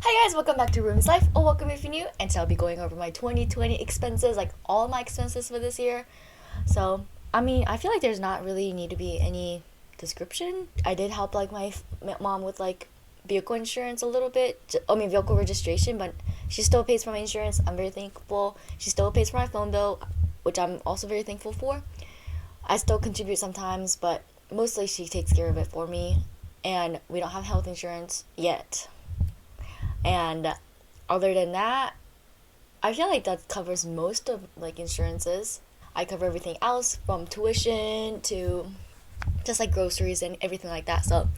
Hi guys, welcome back to Room's Life, or welcome if you're new, and so I'll be going over my 2020 expenses, like all my expenses for this year. So, I feel like there's not really need to be any description. I did help like my mom with like vehicle insurance a little bit, vehicle registration, but she still pays for my insurance. I'm very thankful. She still pays for my phone bill, which I'm also very thankful for. I still contribute sometimes, but mostly she takes care of it for me, and we don't have health insurance yet. And other than that, I feel like that covers most of like insurances. I cover everything else from tuition to just like groceries and everything like that. So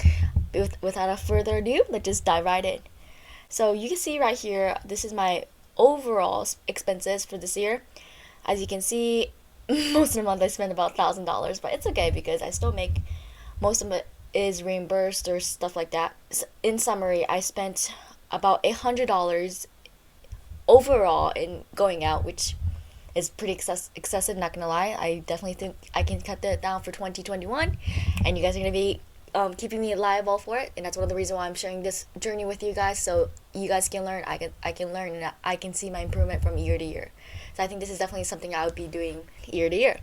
without a further ado, let's just dive right in. So you can see right here, this is my overall expenses for this year. As you can see, most of the month I spend about $1,000, but it's okay because I still make most of it is reimbursed or stuff like that. In summary, I spent about $100 overall in going out, which is pretty excessive, not gonna lie. I definitely think I can cut that down for 2021, and you guys are gonna be keeping me liable for it, and that's one of the reasons why I'm sharing this journey with you guys, so you guys can learn, I can learn, and I can see my improvement from year to year. So I think this is definitely something I would be doing year to year.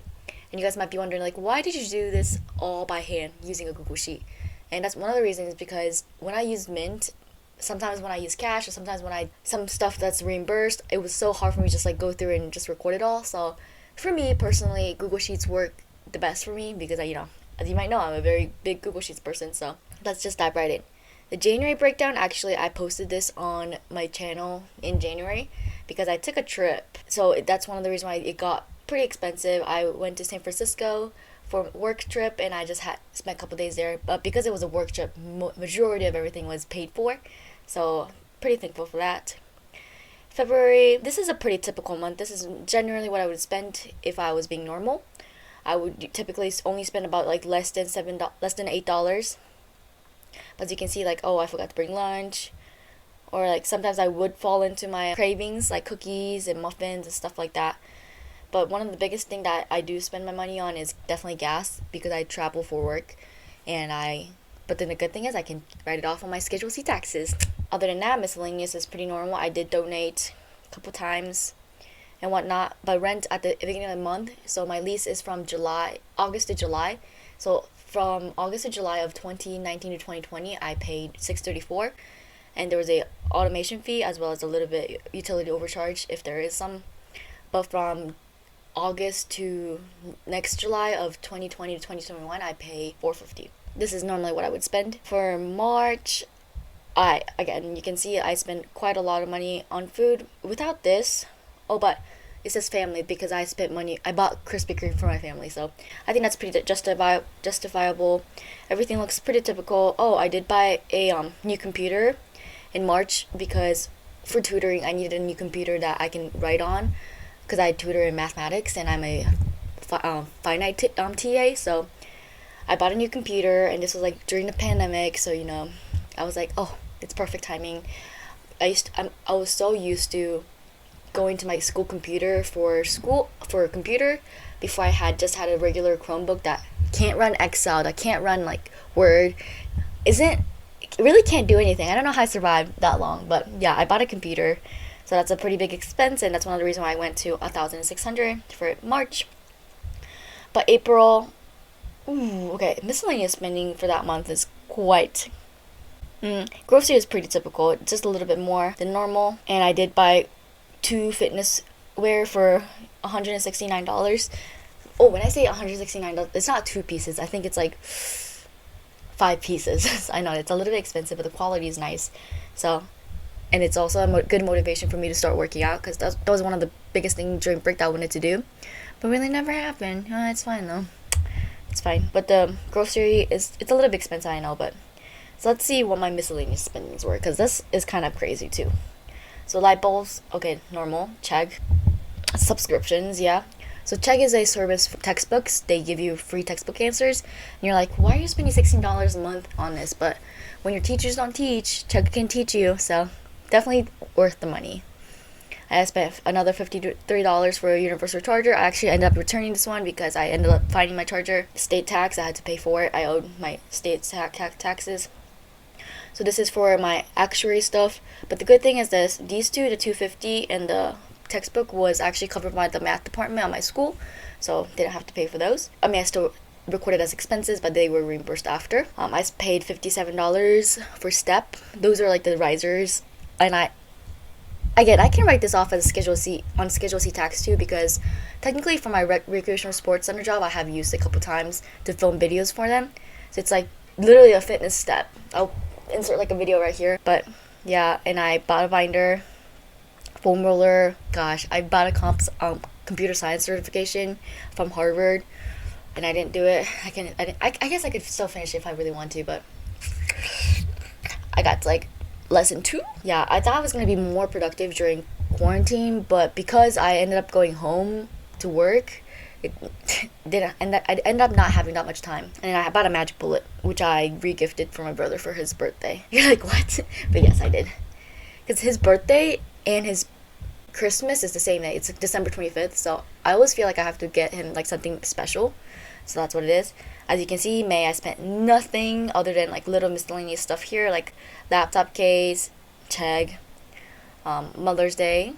And you guys might be wondering, like, why did you do this all by hand using a Google Sheet? And that's one of the reasons, because when I use Mint, sometimes when I use cash, or sometimes when some stuff that's reimbursed, it was so hard for me to just like go through and just record it all. So for me personally, Google Sheets work the best for me because as you might know, I'm a very big Google Sheets person. So let's just dive right in. The January breakdown, actually I posted this on my channel in January because I took a trip. So that's one of the reasons why it got pretty expensive. I went to San Francisco for a work trip, and I just had spent a couple days there, but because it was a work trip, majority of everything was paid for, so pretty thankful for that. February, this is a pretty typical month. This is generally what I would spend if I was being normal. I would typically only spend about like less than $8. But as you can see, like, oh, I forgot to bring lunch, or like sometimes I would fall into my cravings like cookies and muffins and stuff like that. But one of the biggest thing that I do spend my money on is definitely gas, because I travel for work, but then the good thing is I can write it off on my Schedule C taxes. Other than that, miscellaneous is pretty normal. I did donate a couple times and whatnot, but rent at the beginning of the month. So my lease is from August to July. So from August to July of 2019 to 2020, I paid $634, and there was a automation fee as well as a little bit utility overcharge if there is some. But from August to next July of 2020 to 2021, I pay $450. This is normally what I would spend. For March, you can see I spent quite a lot of money on food. Without this, but it says family because I bought Krispy Kreme for my family, so I think that's pretty justifiable. Everything looks pretty typical. I did buy a new computer in March because for tutoring I needed a new computer that I can write on, because I tutor in mathematics and I'm a finite TA, so I bought a new computer, and this was like during the pandemic, so I was like, oh, it's perfect timing. I was so used to going to my school computer for a computer before I had a regular Chromebook that can't run Excel, that can't run like Word, really can't do anything. I don't know how I survived that long, but yeah, I bought a computer. So that's a pretty big expense, and that's one of the reasons why I went to $1,600 for March. But April, okay, miscellaneous spending for that month is quite. Grocery is pretty typical, just a little bit more than normal, and I did buy 2 fitness wear for $169. Oh, when I say $169, it's not 2 pieces. I think it's like 5 pieces. I know it's a little bit expensive, but the quality is nice. So. And it's also a good motivation for me to start working out, because that was one of the biggest things during break that I wanted to do, but really never happened. It's fine though. It's fine. But the grocery it's a little bit expensive, I know. But so let's see what my miscellaneous spendings were, because this is kind of crazy too. So light bulbs, okay, normal, check. Subscriptions, yeah. So Chegg is a service for textbooks. They give you free textbook answers, and you're like, why are you spending $16 a month on this? But when your teachers don't teach, Chegg can teach you. So definitely worth the money. I spent another $53 for a universal charger. I actually ended up returning this one because I ended up finding my charger. State tax, I had to pay for it. I owed my state taxes. So this is for my actuary stuff. But the good thing is this, these two, the 250 and the textbook, was actually covered by the math department at my school, so didn't have to pay for those. I mean, I still recorded as expenses, but they were reimbursed after. I paid $57 for STEP. Those are like the risers, and I can write this off as Schedule C on Schedule C tax too, because technically for my recreational sports center job, I have used it a couple times to film videos for them. So it's like literally a fitness step. I'll insert like a video right here. But yeah, and I bought a binder, foam roller. Gosh, I bought a computer science certification from Harvard, and I didn't do it. I guess I could still finish it if I really want to, but I got to like lesson 2. Yeah, I thought I was going to be more productive during quarantine, but because I ended up going home to work, it didn't end up, I ended up not having that much time. And I bought a magic bullet, which I re-gifted for my brother for his birthday. You're like, what? But yes, I did. Because his birthday and his Christmas is the same day. It's December 25th, so I always feel like I have to get him like something special. So that's what it is. As you can see, May, I spent nothing other than like little miscellaneous stuff here, like laptop case, check, Mother's Day,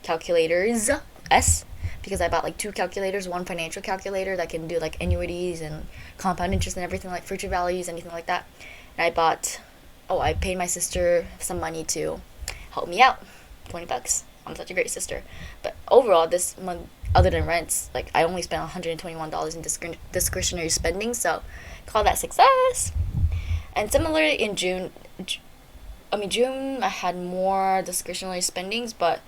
calculators, because I bought like 2 calculators, one financial calculator that can do like annuities and compound interest and everything, like future values, anything like that. And I paid my sister some money to help me out, $20. I'm such a great sister. But overall, this month, other than rents, like I only spent $121 in discretionary spending, so call that success. And similarly in June I had more discretionary spendings, but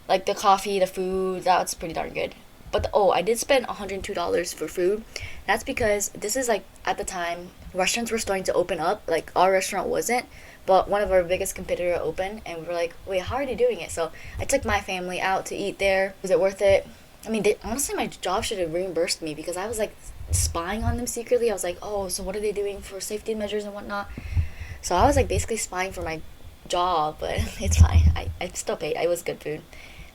like the coffee, the food, that's pretty darn good. But I did spend $102 for food. That's because this is like at the time restaurants were starting to open up. Like our restaurant wasn't, but one of our biggest competitor opened, and we were like, wait, how are they doing it? So I took my family out to eat there. Was it worth it? I mean, honestly, my job should have reimbursed me, because I was like spying on them secretly. I was like, oh, so what are they doing for safety measures and whatnot? So I was like basically spying for my job, but it's fine. I still paid. It was good food.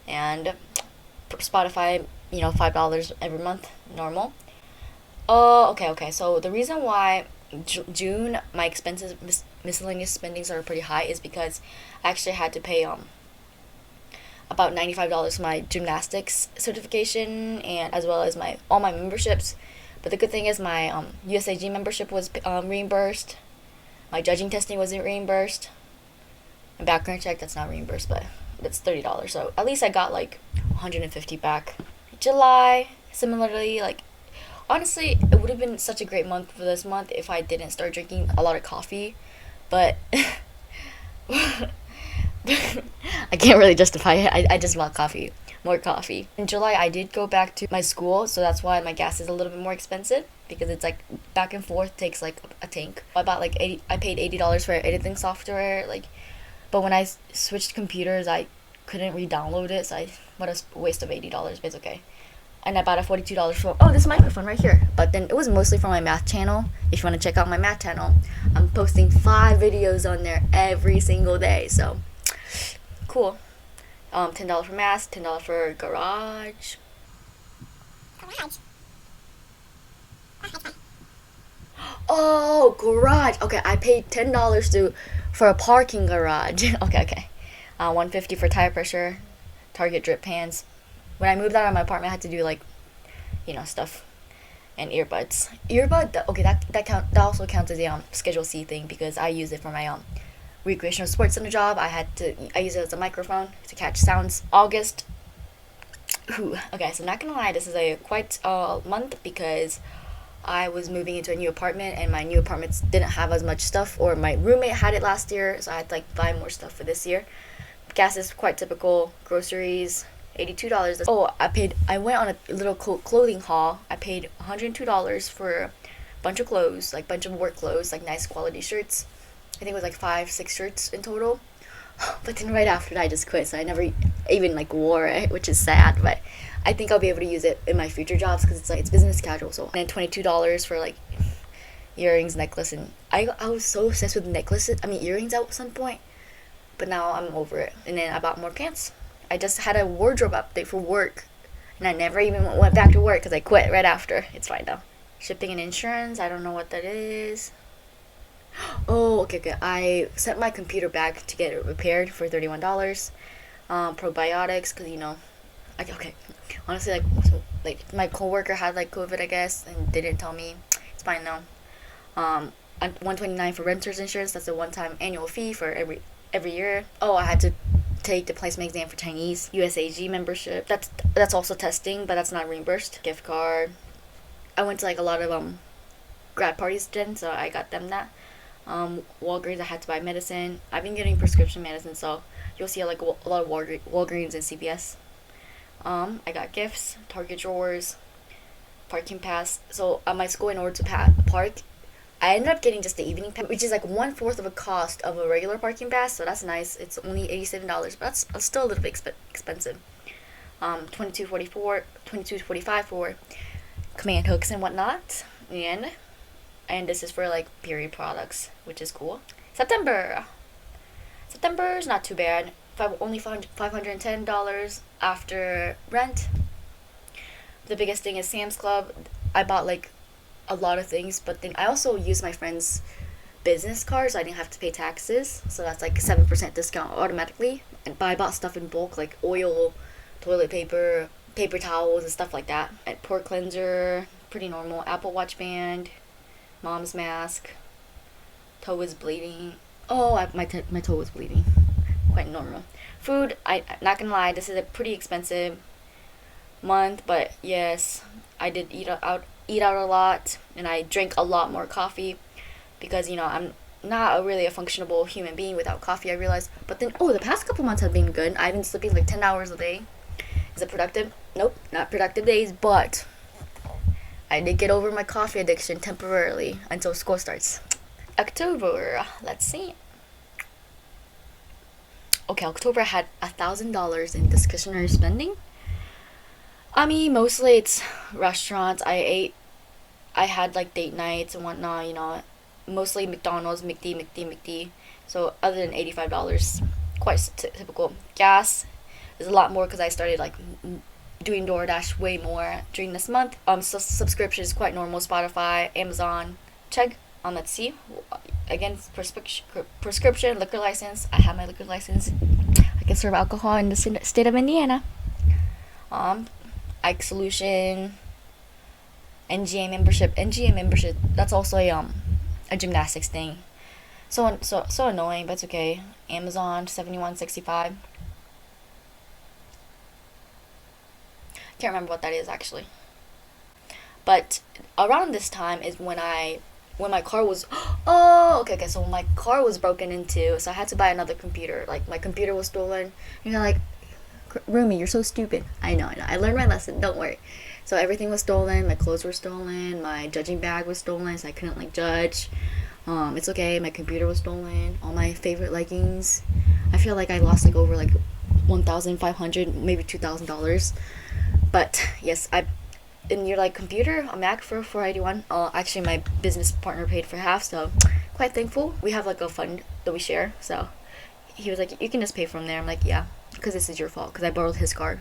And Spotify, $5 every month, normal. Okay. So the reason why June my expenses, miscellaneous spendings are pretty high is because I actually had to pay about $95 for my gymnastics certification, and as well as all my memberships. But the good thing is my USAG membership was reimbursed. My judging testing wasn't reimbursed. My background check, that's not reimbursed, but that's $30. So at least I got like $150 back. July, similarly, like honestly, it would have been such a great month for this month if I didn't start drinking a lot of coffee, but I can't really justify it. I just want more coffee. In July, I did go back to my school, so that's why my gas is a little bit more expensive, because it's like back and forth takes like a tank. I paid $80 for editing software, but when I switched computers, I couldn't re-download it, so what a waste of $80, but it's okay. And I bought a $42 for this microphone right here. But then it was mostly for my math channel. If you want to check out my math channel, I'm posting 5 videos on there every single day, so cool. $10 for math, $10 for garage. Oh, garage. Okay, I paid $10 for a parking garage. okay. $150 for tire pressure, Target drip pans. When I moved out of my apartment, I had to do stuff, and earbuds. That also counts as a Schedule C thing, because I use it for my recreational sports center job. I use it as a microphone to catch sounds. August. Okay, so I'm not gonna lie, this is a quite month, because I was moving into a new apartment, and my new apartments didn't have as much stuff, or my roommate had it last year, so I had to buy more stuff for this year. Gas is quite typical. Groceries, $82. I went on a little clothing haul. I paid $102 for a bunch of clothes, bunch of work clothes, nice quality shirts. I think it was 5-6 shirts in total. But then right after that, I just quit, so I never even wore it, which is sad. But I think I'll be able to use it in my future jobs, because it's business casual. So, and then $22 for earrings, necklace, and I was so obsessed with earrings at some point. But now I'm over it. And then I bought more pants. I just had a wardrobe update for work, and I never even went back to work because I quit right after. It's fine though. Shipping and insurance, I don't know what that is. Oh, okay, okay. I sent my computer back to get it repaired for $31. Probiotics, cause okay. Honestly, like my coworker had like COVID, I guess, and they didn't tell me. It's fine though. Um, 129 for renters insurance. That's a one-time annual fee for every year. Oh, I had to take the placement exam for Chinese. USAG membership. That's also testing, but that's not reimbursed. Gift card. I went to like a lot of grad parties then, so I got them that. Walgreens, I had to buy medicine. I've been getting prescription medicine, so you'll see like a lot of Walgreens and CVS. I got gifts, Target drawers, parking pass. So at my school, in order to park, I ended up getting just the evening pass, which is like 1/4 of the cost of a regular parking pass. So that's nice. It's only $87, but that's still a little bit expensive. 22.45 for command hooks and whatnot, and this is for like period products, which is cool. September is not too bad. Only $510 after rent. The biggest thing is Sam's Club. I bought like a lot of things, but then I also used my friend's business card, so I didn't have to pay taxes. So that's like 7% discount automatically. But I bought stuff in bulk, like oil, toilet paper, paper towels, and stuff like that. And pore cleanser, pretty normal. Apple Watch band, mom's mask. Toe is bleeding. Oh, my toe was bleeding. Quite normal. Food, I not gonna lie, this is a pretty expensive month, but yes, I did eat out a lot, and I drink a lot more coffee because I'm not really a functional human being without coffee, I realized. But then the past couple months have been good. I've been sleeping like 10 hours a day. Is it productive? Nope, not productive days, but I did get over my coffee addiction temporarily until school starts. October, let's see. Okay, October had $1,000 in discretionary spending. I mean, mostly it's restaurants. I had like date nights and whatnot, mostly McDonald's, McD. So other than $85, quite typical. Gas is a lot more because I started like doing DoorDash way more during this month. So subscription is quite normal. Spotify, Amazon. Check. Let's see. Again, prescription, liquor license. I have my liquor license. I can serve alcohol in the state of Indiana. Ike Solution, NGA membership. That's also a gymnastics thing. So annoying, but it's okay. Amazon, $71.65. Can't remember what that is actually. But around this time is when my car was so my car was broken into, so I had to buy another computer. Like my computer was stolen. Like, Rumi, you're so stupid. I know. I learned my lesson, don't worry. So everything was stolen. My clothes were stolen. My judging bag was stolen, so I couldn't like judge. It's okay. My computer was stolen. All my favorite leggings. I feel like I lost like over like $1,500, maybe $2,000. But yes, in your like computer, a Mac for $481. Actually, my business partner paid for half, so quite thankful. We have like a fund that we share, so he was like, "You can just pay from there." I'm like, "Yeah, because this is your fault, because I borrowed his car."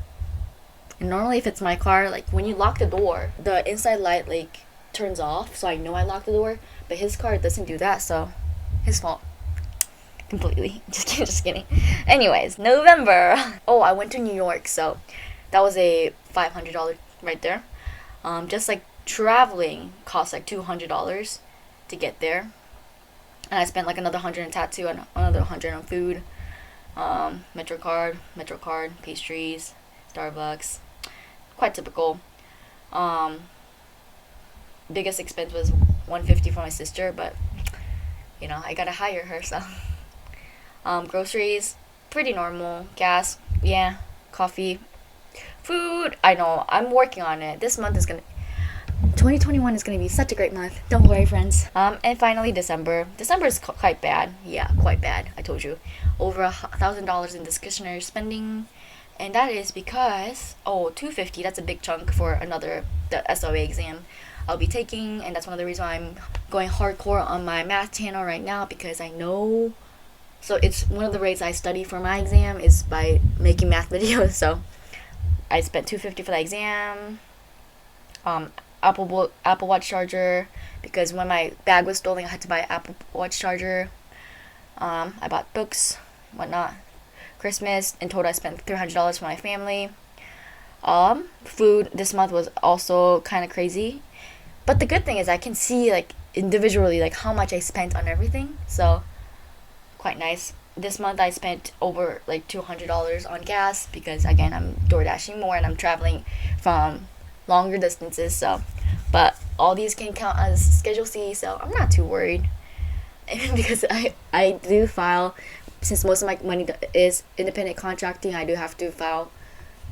And normally, if it's my car, like when you lock the door, the inside light like turns off, so I know I locked the door. But his car doesn't do that, so his fault. Completely. Just kidding. Anyways, November. Oh, I went to New York, so that was a $500 right there. Just like traveling cost like $200 to get there, and I spent like another 100 on tattoo and another 100 on food. Metro card, pastries, Starbucks, quite typical. Biggest expense was $150 for my sister, but I gotta hire her, so. Groceries, pretty normal. Gas, yeah. Coffee. Food, I know, I'm working on it. 2021 is gonna be such a great month. Don't worry, friends. And finally, December. December is quite bad. Yeah, quite bad. I told you. Over $1,000 in discretionary spending. And that is because, $250, that's a big chunk for the SOA exam I'll be taking. And that's one of the reasons why I'm going hardcore on my math channel right now, because I know. So it's one of the ways I study for my exam is by making math videos. So I spent $250 for the exam. Apple Watch charger, because when my bag was stolen, I had to buy an Apple Watch charger. I bought books, whatnot. Christmas, in total I spent $300 for my family. Food this month was also kind of crazy, but the good thing is I can see like individually like how much I spent on everything, so quite nice. This month I spent over like $200 on gas, because again I'm door dashing more and I'm traveling from longer distances. So, but all these can count as Schedule C, so I'm not too worried. Because I do file, since most of my money is independent contracting. I do have to file,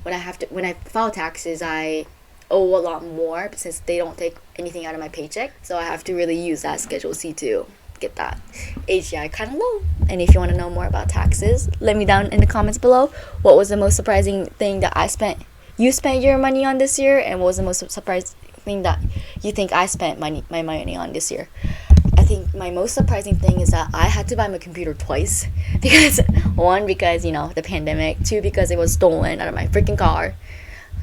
when I file taxes, I owe a lot more since they don't take anything out of my paycheck. So I have to really use that Schedule C to get that AGI kind of low. And if you want to know more about taxes, let me down in the comments below. What was the most surprising thing that you spent your money on this year, and what was the most surprising thing that you think I spent my money on this year? I think my most surprising thing is that I had to buy my computer twice. Because one, because the pandemic. Two, because it was stolen out of my freaking car.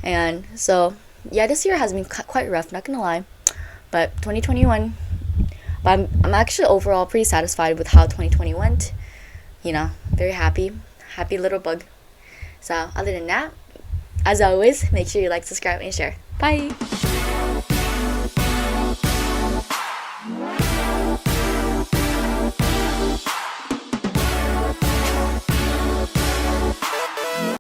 And so yeah, this year has been quite rough, not gonna lie. But 2021, but I'm actually overall pretty satisfied with how 2020 went. Very happy little bug. So other than that, as always, make sure you like, subscribe, and share. Bye.